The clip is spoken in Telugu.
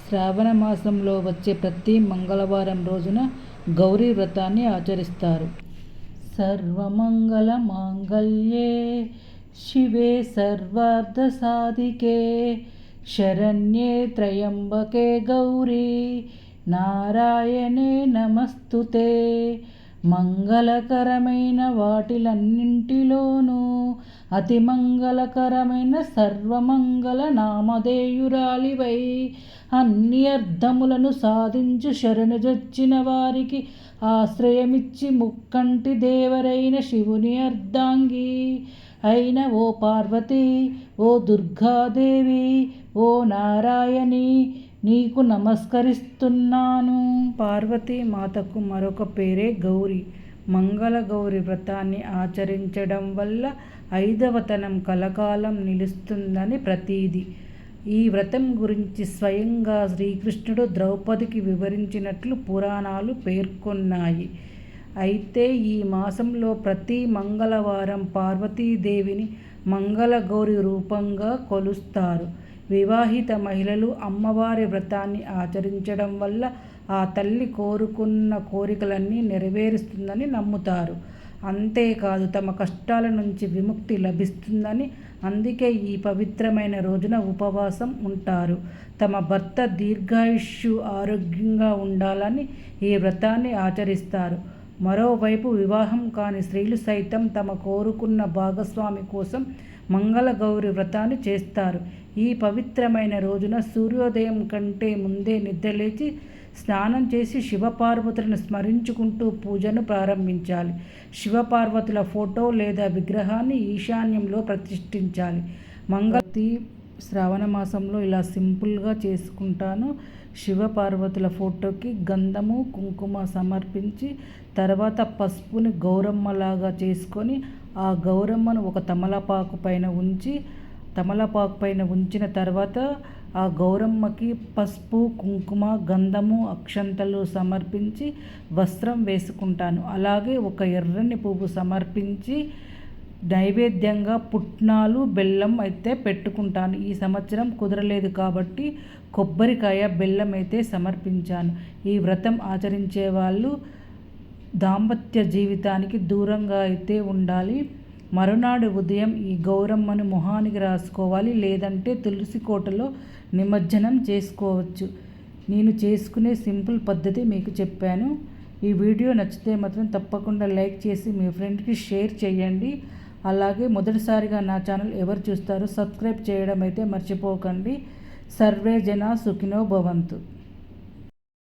శ్రావణ మాసంలో వచ్చే ప్రతి మంగళవారం రోజున గౌరీ వ్రతాన్ని ఆచరిస్తారు. సర్వమంగళ మాంగళ్యే శివే సర్వార్థ సాధికే శరణ్యే త్రయంబకే గౌరీ నారాయణే నమస్తుతే. మంగళకరమైన వాటిలన్నింటిలోనూ అతి మంగళకరమైన సర్వమంగళ నామధేయురాలివై అన్ని అర్థములను సాధించు శరణుజొచ్చిన వారికి ఆశ్రయమిచ్చి ముక్కంటి దేవరైన శివుని అర్ధాంగి అయిన ఓ పార్వతి, ఓ దుర్గాదేవి, ఓ నారాయణి నీకు నమస్కరిస్తున్నాను. పార్వతీ మాతకు మరొక పేరే గౌరి. మంగళ గౌరి వ్రతాన్ని ఆచరించడం వల్ల 5వ తనం కలకాలం నిలుస్తుందని ప్రతీది. ఈ వ్రతం గురించి స్వయంగా శ్రీకృష్ణుడు ద్రౌపదికి వివరించినట్లు పురాణాలు పేర్కొన్నాయి. అయితే ఈ మాసంలో ప్రతి మంగళవారం పార్వతీదేవిని మంగళగౌరి రూపంగా కొలుస్తారు. వివాహిత మహిళలు అమ్మవారి వ్రతాన్ని ఆచరించడం వల్ల ఆ తల్లి కోరుకున్న కోరికలన్నీ నెరవేరుస్తుందని నమ్ముతారు. అంతేకాదు తమ కష్టాల నుంచి విముక్తి లభిస్తుందని, అందుకే ఈ పవిత్రమైన రోజున ఉపవాసం ఉంటారు. తమ భర్త దీర్ఘాయుష్యు ఆరోగ్యంగా ఉండాలని ఈ వ్రతాన్ని ఆచరిస్తారు. మరోవైపు వివాహం కాని స్త్రీలు సైతం తమ కోరుకున్న భాగస్వామి కోసం మంగళగౌరి వ్రతాన్ని చేస్తారు. ఈ పవిత్రమైన రోజున సూర్యోదయం కంటే ముందే నిద్రలేచి స్నానం చేసి శివపార్వతులను స్మరించుకుంటూ పూజను ప్రారంభించాలి. శివపార్వతుల ఫోటో లేదా విగ్రహాన్ని ఈశాన్యంలో ప్రతిష్ఠించాలి. మంగళతి శ్రావణ మాసంలో ఇలా సింపుల్గా చేసుకుంటాను. శివపార్వతుల ఫోటోకి గంధము కుంకుమ సమర్పించి తర్వాత పసుపుని గౌరమ్మలాగా చేసుకొని ఆ గౌరమ్మను ఒక తమలపాకు పైన ఉంచిన తర్వాత ఆ గౌరమ్మకి పసుపు కుంకుమ గంధము అక్షంతలు సమర్పించి వస్త్రం వేసుకుంటాను. అలాగే ఒక ఎర్రని పువ్వు సమర్పించి నైవేద్యంగా పుట్నాలు బెల్లం అయితే పెట్టుకుంటాను. ఈ సంవత్సరం కుదరలేదు కాబట్టి కొబ్బరికాయ బెల్లం అయితే సమర్పించాను. ఈ వ్రతం ఆచరించే వాళ్ళు దాంపత్య జీవితానికి దూరంగా అయితే ఉండాలి. మరునాడు ఉదయం ఈ గౌరమ్మను మొహానికి రాసుకోవాలి, లేదంటే తులసి కోటలో నిమజ్జనం చేసుకోవచ్చు. నేను చేసుకునే సింపుల్ పద్ధతి మీకు చెప్పాను. ఈ వీడియో నచ్చితే మాత్రం తప్పకుండా లైక్ చేసి మీ ఫ్రెండ్కి షేర్ చేయండి. అలాగే మొదటిసారిగా నా ఛానల్ ఎవరు చూస్తారో సబ్స్క్రైబ్ చేయడం అయితే మర్చిపోకండి. సర్వే జనా సుఖినో భవంతు.